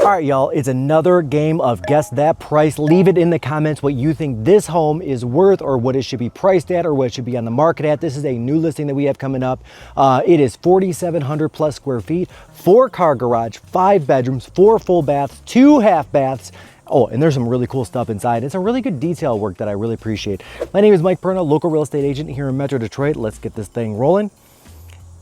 All right, y'all, it's another game of Guess That Price. Leave it in the comments what you think this home is worth or what it should be priced at or what it should be on the market at. This is a new listing that we have coming up. It is 4,700 plus square feet, 4-car garage, 5 bedrooms, 4 full baths, 2 half baths. Oh, and there's some really cool stuff inside. It's a really good detail work that I really appreciate. My name is Mike Perna, local real estate agent here in Metro Detroit. Let's get this thing rolling.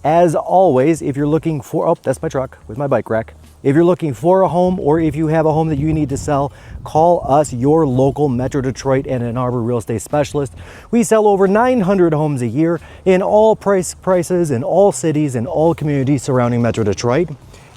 As always, if you're looking for, oh, that's my truck with my bike rack. If you're looking for a home or if you have a home that you need to sell, call us, your local Metro Detroit and Ann Arbor real estate specialist. We sell over 900 homes a year in all prices, in all cities, in all communities surrounding Metro Detroit,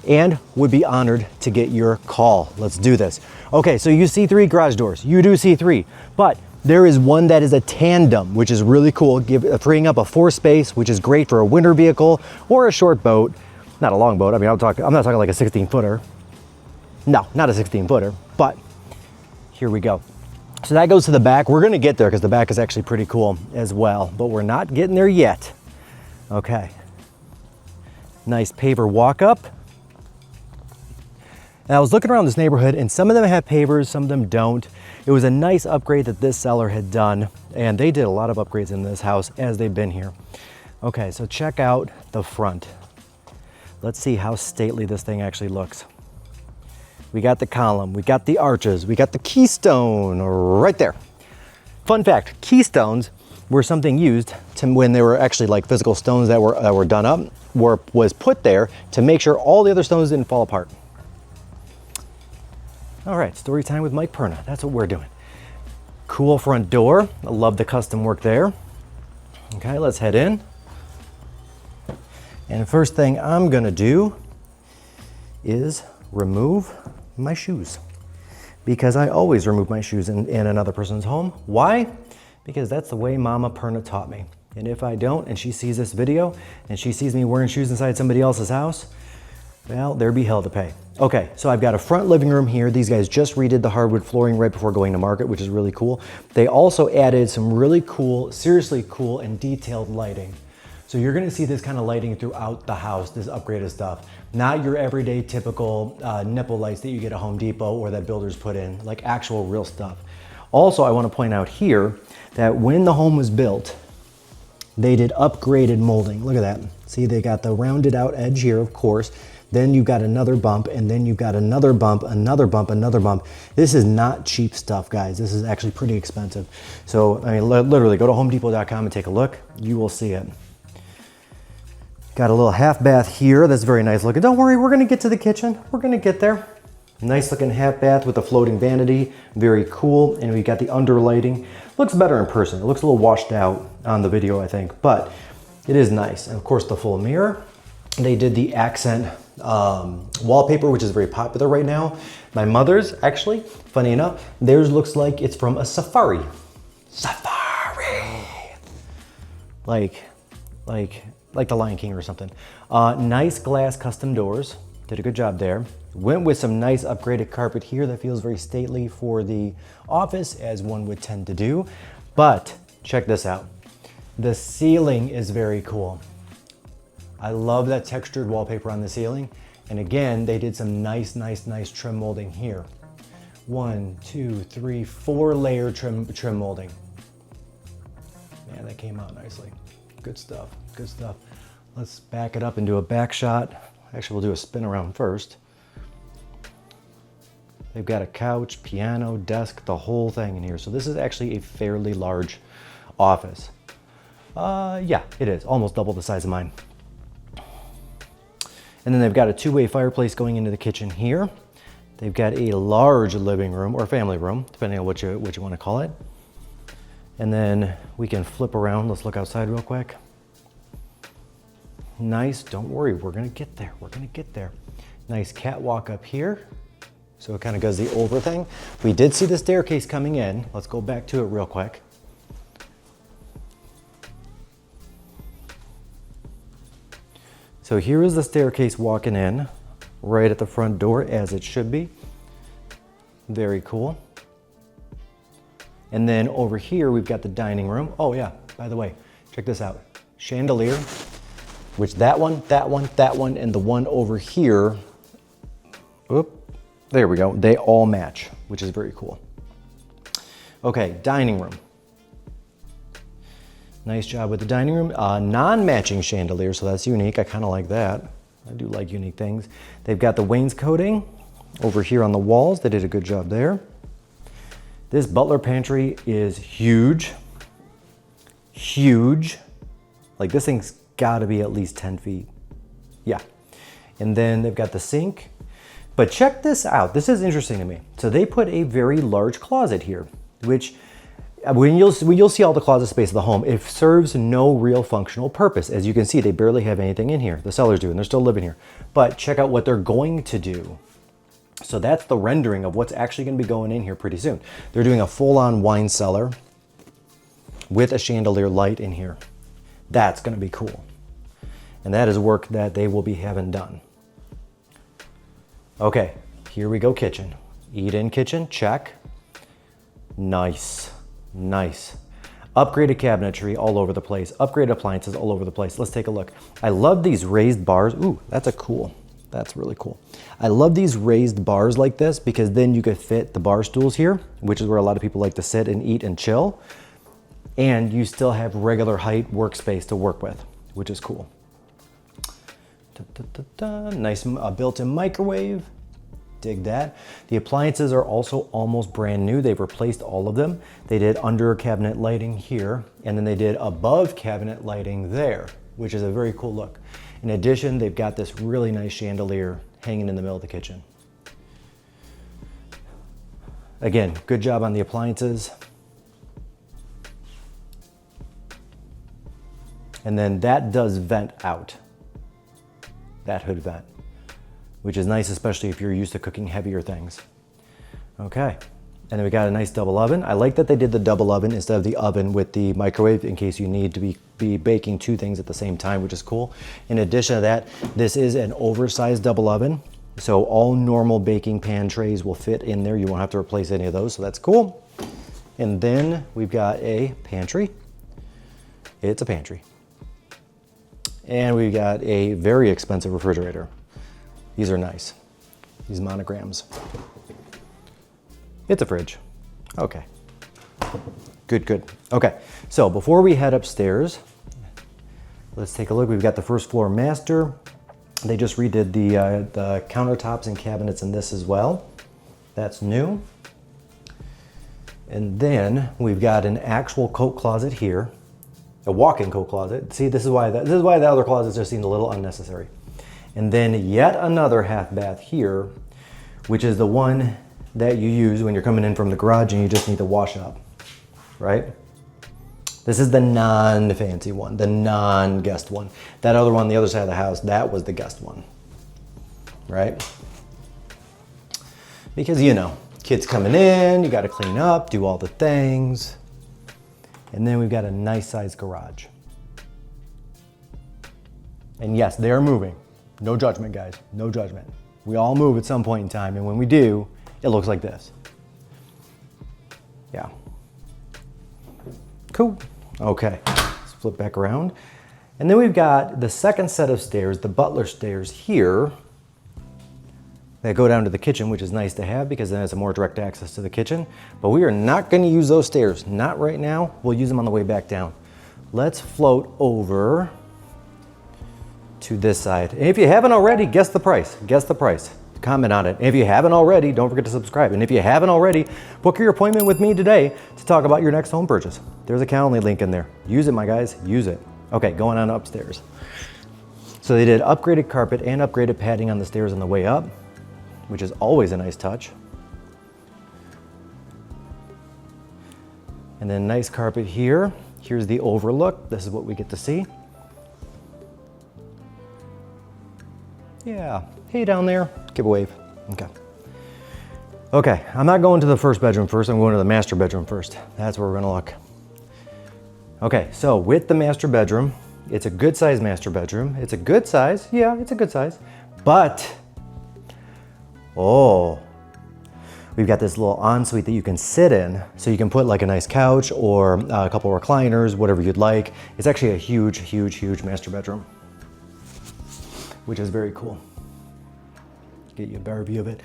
and would be honored to get your call. Let's do this. Okay, so you see 3 garage doors. You do see 3, but there is one that is a tandem, which is really cool, freeing up a 4 space, which is great for a winter vehicle or a short boat. Not a long boat. I mean, I'm not talking like a 16-footer. No, not a 16-footer, but here we go. So that goes to the back. We're gonna get there because the back is actually pretty cool as well, but we're not getting there yet. Okay. Nice paver walk up. And I was looking around this neighborhood and some of them have pavers, some of them don't. It was a nice upgrade that this seller had done, and they did a lot of upgrades in this house as they've been here. Okay, so check out the front. Let's see how stately this thing actually looks. We got the column, we got the arches, we got the keystone right there. Fun fact, keystones were something used to when they were actually like physical stones that were done up, was put there to make sure all the other stones didn't fall apart. All right, story time with Mike Perna. That's what we're doing. Cool front door. I love the custom work there. Okay, let's head in. And the first thing I'm gonna do is remove my shoes, because I always remove my shoes in another person's home. Why? Because that's the way Mama Perna taught me. And if I don't, and she sees this video, and she sees me wearing shoes inside somebody else's house, well, there be hell to pay. Okay, so I've got a front living room here. These guys just redid the hardwood flooring right before going to market, which is really cool. They also added some really cool, seriously cool and detailed lighting. So you're gonna see this kind of lighting throughout the house, this upgraded stuff. Not your everyday typical nipple lights that you get at Home Depot or that builders put in, like actual real stuff. Also, I wanna point out here that when the home was built, they did upgraded molding. Look at that. See, they got the rounded out edge here, of course. Then you've got another bump, and then you've got another bump, another bump, another bump. This is not cheap stuff, guys. This is actually pretty expensive. So, I mean, literally, go to homedepot.com and take a look. You will see it. Got a little half bath here. That's very nice looking. Don't worry, we're gonna get to the kitchen. We're gonna get there. Nice looking half bath with a floating vanity. Very cool. And we got the under lighting. Looks better in person. It looks a little washed out on the video, I think, but it is nice. And of course, the full mirror. They did the accent wallpaper, which is very popular right now. My mother's, actually, funny enough, theirs looks like it's from a safari. Safari! Like the Lion King or something. Nice glass custom doors. Did a good job there. Went with some nice upgraded carpet here that feels very stately for the office, as one would tend to do. But check this out. The ceiling is very cool. I love that textured wallpaper on the ceiling. And again, they did some nice trim molding here. 1, 2, 3, 4 layer trim molding. Man, that came out nicely. Good stuff, good stuff. Let's back it up and do a back shot. Actually, we'll do a spin around first. They've got a couch, piano, desk, the whole thing in here. So this is actually a fairly large office. Yeah, it is, almost double the size of mine. And then they've got a 2-way fireplace going into the kitchen here. They've got a large living room or family room, depending on what you want to call it. And then we can flip around. Let's look outside real quick. Nice, don't worry, we're gonna get there. We're gonna get there. Nice catwalk up here. So it kind of does the over thing. We did see the staircase coming in. Let's go back to it real quick. So here is the staircase walking in, right at the front door, as it should be. Very cool. And then over here, we've got the dining room. Oh yeah, by the way, check this out. Chandelier, which that one, and the one over here, There we go. They all match, which is very cool. Okay, dining room. Nice job with the dining room. Non-matching chandelier, so that's unique. I kind of like that. I do like unique things. They've got the wainscoting over here on the walls. They did a good job there. This butler pantry is huge. Huge. Like this thing's gotta be at least 10 feet. Yeah. And then they've got the sink. But check this out. This is interesting to me. So they put a very large closet here, which when you'll see all the closet space of the home, it serves no real functional purpose. As you can see, they barely have anything in here. The sellers do, and they're still living here. But check out what they're going to do. So that's the rendering of what's actually going to be going in here pretty soon. They're doing a full-on wine cellar with a chandelier light in here. That's going to be cool. And that is work that they will be having done. Okay, here we go, kitchen. Eat-in kitchen, check. Nice, nice. Upgraded cabinetry all over the place. Upgraded appliances all over the place. Let's take a look. I love these raised bars. Ooh, that's really cool. I love these raised bars like this because then you could fit the bar stools here, which is where a lot of people like to sit and eat and chill. And you still have regular height workspace to work with, which is cool. Nice built-in microwave. Dig that. The appliances are also almost brand new. They've replaced all of them. They did under cabinet lighting here, and then they did above cabinet lighting there, which is a very cool look. In addition, they've got this really nice chandelier hanging in the middle of the kitchen. Again, good job on the appliances. And then that does vent out. That hood vent, which is nice, especially if you're used to cooking heavier things. Okay, and then we got a nice double oven. I like that they did the double oven instead of the oven with the microwave in case you need to be baking two things at the same time, which is cool. In addition to that, this is an oversized double oven. So all normal baking pan trays will fit in there. You won't have to replace any of those, so that's cool. And then we've got a pantry. It's a pantry. And we got a very expensive refrigerator. These are nice, these monograms. It's a fridge. Okay, good, good. Okay, so before we head upstairs, let's take a look. We've got the first floor master. They just redid the countertops and cabinets in this as well. That's new. And then we've got an actual coat closet here. A walk-in coat closet. See, this is why the other closets just seemed a little unnecessary. And then yet another half bath here, which is the one that you use when you're coming in from the garage and you just need to wash up, right? This is the non-fancy one, the non-guest one. That other one on the other side of the house, that was the guest one, right? Because, you know, kids coming in, you got to clean up, do all the things. And then we've got a nice sized garage. And yes, they are moving. No judgment, guys, no judgment. We all move at some point in time, and when we do, it looks like this. Yeah. Cool. Okay, let's flip back around. And then we've got the second set of stairs, the butler stairs here, that go down to the kitchen, which is nice to have because then it's a more direct access to the kitchen. But we are not going to use those stairs. Not right now. We'll use them on the way back down. Let's float over to this side. And if you haven't already, guess the price. Guess the price. Comment on it. And if you haven't already, don't forget to subscribe. And if you haven't already, book your appointment with me today to talk about your next home purchase. There's a Calendly link in there. Use it, my guys. Use it. Okay, going on upstairs. So they did upgraded carpet and upgraded padding on the stairs on the way up, which is always a nice touch. And then nice carpet here. Here's the overlook. This is what we get to see. Yeah, hey down there, give a wave. Okay. Okay, I'm not going to the first bedroom first, I'm going to the master bedroom first. That's where we're gonna look. Okay, so with the master bedroom, it's a good size master bedroom. It's a good size, yeah, it's a good size, but oh, we've got this little ensuite that you can sit in. So you can put like a nice couch or a couple of recliners, whatever you'd like. It's actually a huge, huge, huge master bedroom, which is very cool. Get you a better view of it.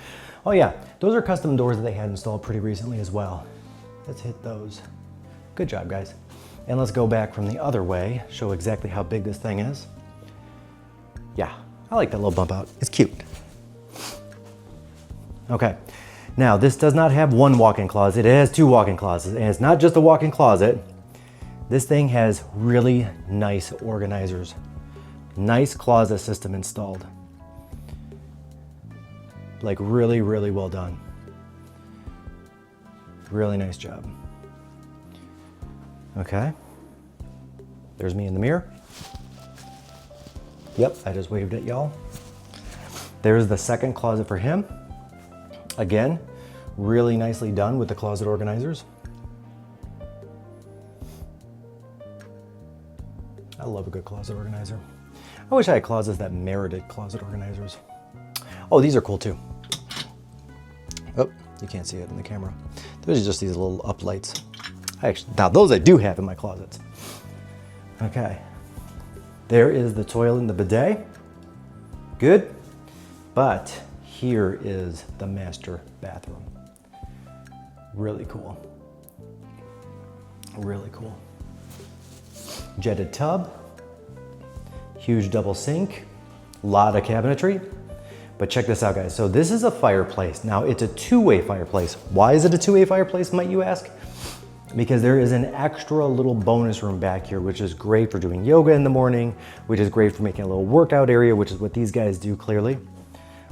Oh yeah, those are custom doors that they had installed pretty recently as well. Let's hit those. Good job, guys. And let's go back from the other way, show exactly how big this thing is. Yeah, I like that little bump out. It's cute. Okay, now this does not have one walk-in closet. It has two walk-in closets, and it's not just a walk-in closet. This thing has really nice organizers. Nice closet system installed. Like really, really well done. Really nice job. Okay. There's me in the mirror. Yep, I just waved at y'all. There's the second closet for him. Again, really nicely done with the closet organizers. I love a good closet organizer. I wish I had closets that merited closet organizers. Oh, these are cool too. Oh, you can't see it in the camera. Those are just these little up lights. Now those I do have in my closets. Okay. There is the toilet and the bidet. Good. But here is the master bathroom. Really cool. Really cool. Jetted tub. Huge double sink. Lot of cabinetry. But check this out, guys. So this is a fireplace. Now it's a two-way fireplace. Why is it a two-way fireplace, might you ask? Because there is an extra little bonus room back here, which is great for doing yoga in the morning, which is great for making a little workout area, which is what these guys do clearly,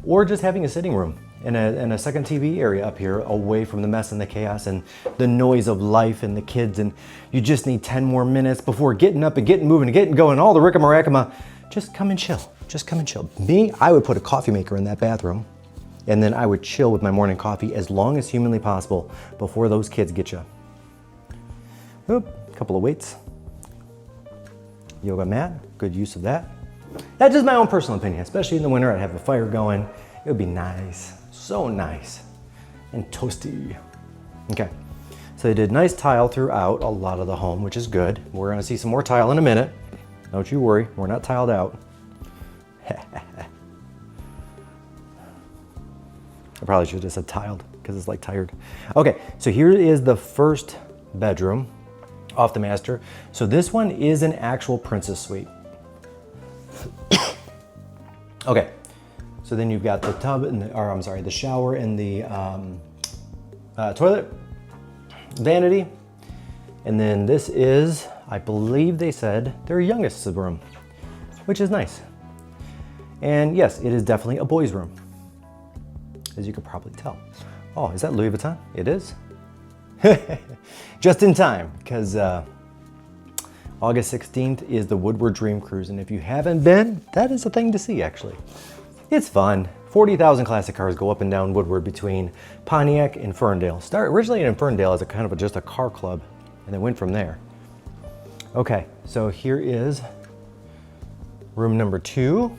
or just having a sitting room and a second TV area up here away from the mess and the chaos and the noise of life and the kids, and you just need 10 more minutes before getting up and getting moving and getting going, all the rickamaracama. Just come and chill. Just come and chill. Me, I would put a coffee maker in that bathroom, and then I would chill with my morning coffee as long as humanly possible before those kids get you. Oop, couple of weights. Yoga mat, good use of that. That's just my own personal opinion, especially in the winter. I'd have a fire going. It would be nice, so nice and toasty. Okay, so they did nice tile throughout a lot of the home, which is good. We're gonna see some more tile in a minute. Don't you worry, we're not tiled out. I probably should have just said tiled because it's like tired. Okay, so here is the first bedroom off the master. So this one is an actual princess suite. Okay, so then you've got the tub and the shower and the toilet, vanity, and then this is, I believe they said, their youngest room, which is nice. And yes, it is definitely a boys' room, as you could probably tell. Oh, is that Louis Vuitton? It is. Just in time, because August 16th is the Woodward Dream Cruise, and if you haven't been, that is a thing to see, actually. It's fun. 40,000 classic cars go up and down Woodward between Pontiac and Ferndale. Started originally in Ferndale as a kind of just a car club, and then went from there. Okay, so here is room number 2,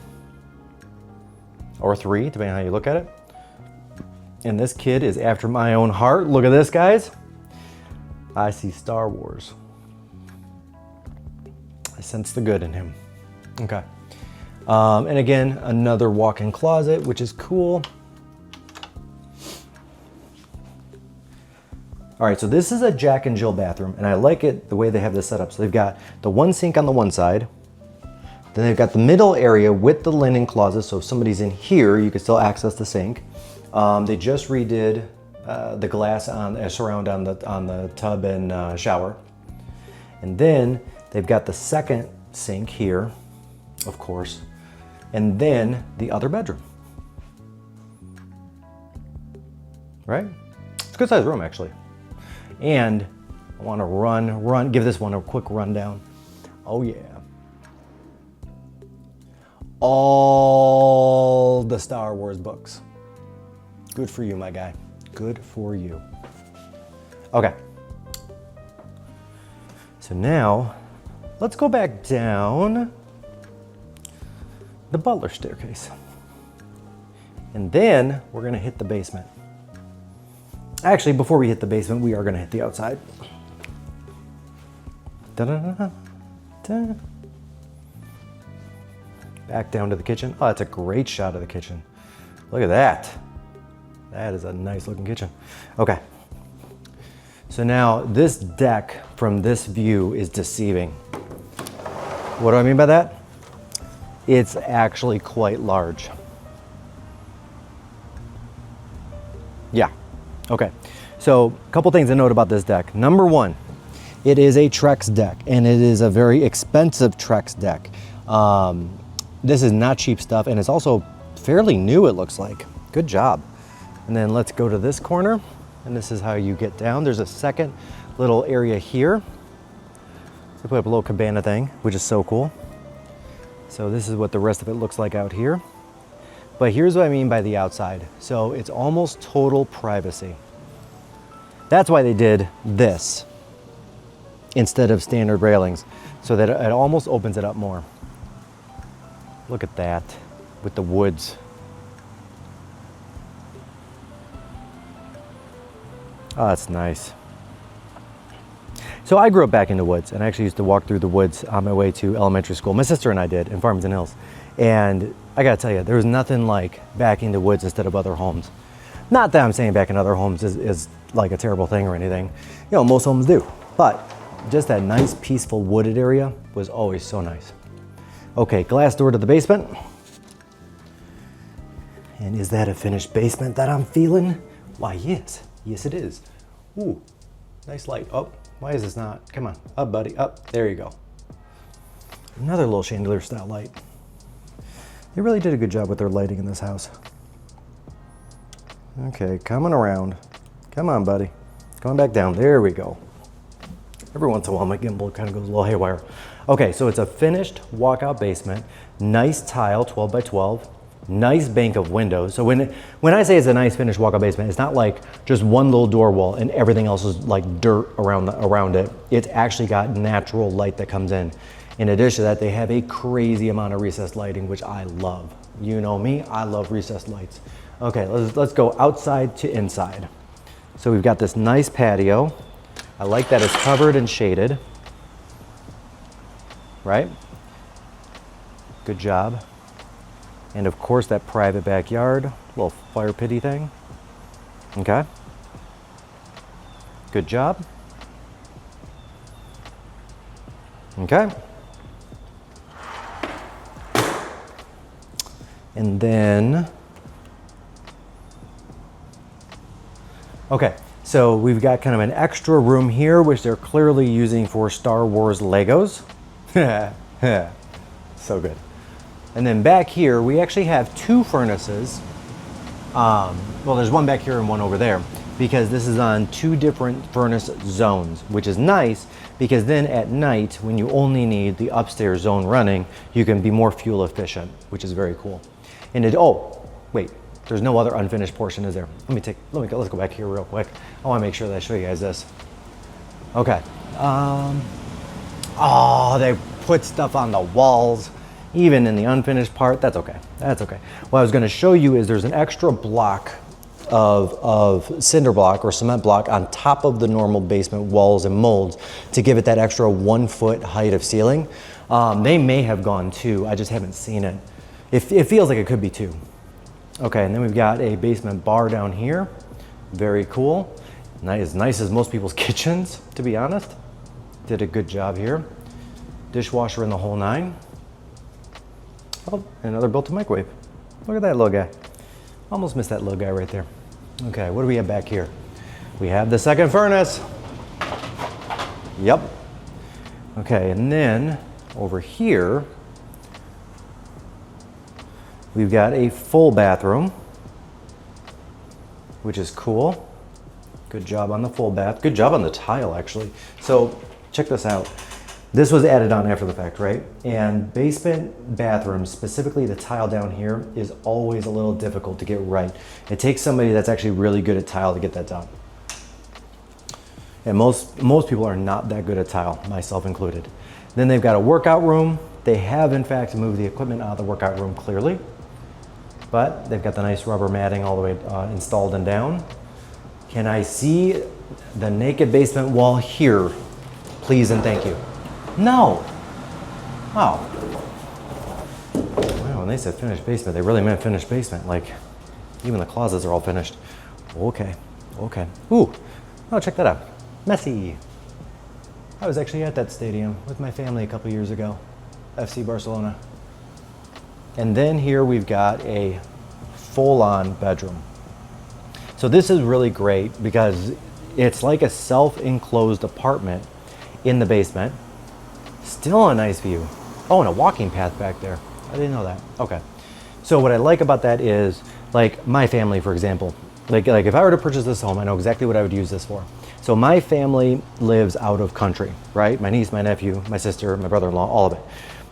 or 3, depending on how you look at it. And this kid is after my own heart. Look at this, guys. I see Star Wars. I sense the good in him. Okay. And again, another walk-in closet, which is cool. All right, so this is a Jack and Jill bathroom, and I like it the way they have this set up. So they've got the one sink on the one side, then they've got the middle area with the linen closet, so if somebody's in here, you can still access the sink. They just redid the glass on surround on the tub and shower. And then they've got the second sink here, of course, and then the other bedroom. Right? It's a good sized room, actually. And I want to give this one a quick rundown. Oh yeah. All the Star Wars books. Good for you, my guy. Good for you. Okay. So now, let's go back down the butler staircase. And then we're gonna hit the basement. Actually, before we hit the basement, we are gonna hit the outside. Da-da-da-da. Back down to the kitchen. Oh, that's a great shot of the kitchen. Look at that. That is a nice looking kitchen. Okay. So now this deck from this view is deceiving. What do I mean by that? It's actually quite large. Yeah, okay. So a couple things to note about this deck. Number one, it is a TREX deck, and it is a very expensive TREX deck. This is not cheap stuff, and it's also fairly new, it looks like. Good job. And then let's go to this corner, and this is how you get down. There's a second little area here. So put up a little cabana thing, which is so cool. So this is what the rest of it looks like out here. But here's what I mean by the outside. So it's almost total privacy. That's why they did this instead of standard railings, so that it almost opens it up more. Look at that with the woods. Oh, that's nice. So I grew up back in the woods, and I actually used to walk through the woods on my way to elementary school. My sister and I did in Farmington Hills. And I gotta tell you, there was nothing like back in the woods instead of other homes. Not that I'm saying back in other homes is like a terrible thing or anything. You know, most homes do. But just that nice, peaceful wooded area was always so nice. Okay, glass door to the basement. And is that a finished basement that I'm feeling? Why, yes. Yes, it is. Ooh, nice light. Oh, why is this not? Come on, up, buddy, up. There you go. Another little chandelier style light. They really did a good job with their lighting in this house. Okay, coming around. Come on, buddy. Coming back down. There we go. Every once in a while, my gimbal kind of goes a little haywire. Okay, so it's a finished walkout basement. Nice tile, 12 by 12. Nice bank of windows. So when I say it's a nice finished walkout basement, it's not like just one little door wall and everything else is like dirt around it. It's actually got natural light that comes in. In addition to that, they have a crazy amount of recessed lighting, which I love. You know me, I love recessed lights. Okay, let's go outside to inside. So we've got this nice patio. I like that it's covered and shaded. Right? Good job. And of course that private backyard, little fire pity thing. Okay. Good job. Okay. And then, okay, so we've got kind of an extra room here, which they're clearly using for Star Wars Legos. So good. And then back here, we actually have two furnaces. Well, there's one back here and one over there, because this is on two different furnace zones, which is nice because then at night, when you only need the upstairs zone running, you can be more fuel efficient, which is very cool. And oh, wait, there's no other unfinished portion, is there? Let's go back here real quick. I want to make sure that I show you guys this. Okay. Oh, they put stuff on the walls, even in the unfinished part. That's okay. That's okay. What I was going to show you is there's an extra block of cinder block or cement block on top of the normal basement walls and molds to give it that extra 1 foot height of ceiling. They may have gone 2. I just haven't seen it. It feels like it could be 2. Okay, and then we've got a basement bar down here. Very cool. As nice as most people's kitchens, to be honest. Did a good job here. Dishwasher in the whole 9. Oh, another built-in microwave. Look at that little guy. Almost missed that little guy right there. Okay, what do we have back here? We have the second furnace. Yep. Okay, and then over here, we've got a full bathroom, which is cool. Good job on the full bath. Good job on the tile, actually. So check this out. This was added on after the fact, right? And basement bathrooms, specifically the tile down here, is always a little difficult to get right. It takes somebody that's actually really good at tile to get that done. And most people are not that good at tile, myself included. Then they've got a workout room. They have, in fact, moved the equipment out of the workout room clearly. But they've got the nice rubber matting all the way installed and down. Can I see the naked basement wall here? Please and thank you. No. Wow. Wow, when they said finished basement, they really meant finished basement. Like, even the closets are all finished. Okay, okay. Ooh, oh, check that out. Messi. I was actually at that stadium with my family a couple years ago, FC Barcelona. And then here we've got a full-on bedroom. So this is really great because it's like a self-enclosed apartment in the basement. Still a nice view. Oh, and a walking path back there. I didn't know that. Okay. So what I like about that is, like my family, for example, like if I were to purchase this home, I know exactly what I would use this for. So my family lives out of country, right? My niece, my nephew, my sister, my brother-in-law, all of it.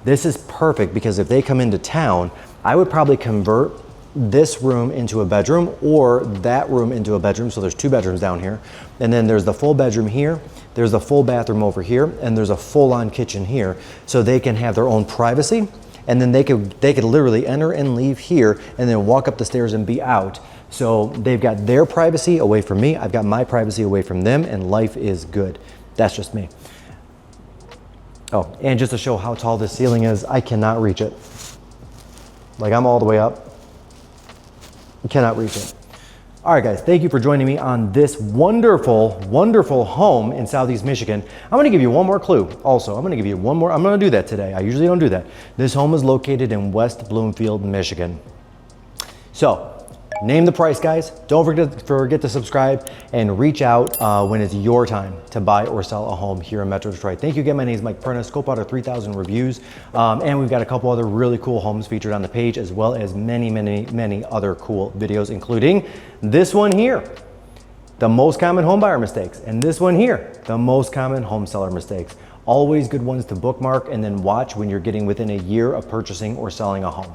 This is perfect because if they come into town, I would probably convert this room into a bedroom or that room into a bedroom. So there's 2 bedrooms down here. And then there's the full bedroom here. There's a full bathroom over here. And there's a full-on kitchen here. So they can have their own privacy. And then they could literally enter and leave here and then walk up the stairs and be out. So they've got their privacy away from me. I've got my privacy away from them, and life is good. That's just me. Oh, and just to show how tall this ceiling is, I cannot reach it. Like I'm all the way up. I cannot reach it. All right, guys, thank you for joining me on this wonderful, wonderful home in Southeast Michigan. I'm gonna give you one more clue. Also, I'm gonna give you one more, I'm gonna do that today. I usually don't do that. This home is located in West Bloomfield, Michigan. So, name the price, guys. Don't forget to subscribe and reach out when it's your time to buy or sell a home here in Metro Detroit. Thank you again. My name is Mike Perna. Scope out our 3,000 reviews. And we've got a couple other really cool homes featured on the page, as well as many, many, many other cool videos, including this one here, the most common home buyer mistakes, and this one here, the most common home seller mistakes. Always good ones to bookmark and then watch when you're getting within a year of purchasing or selling a home.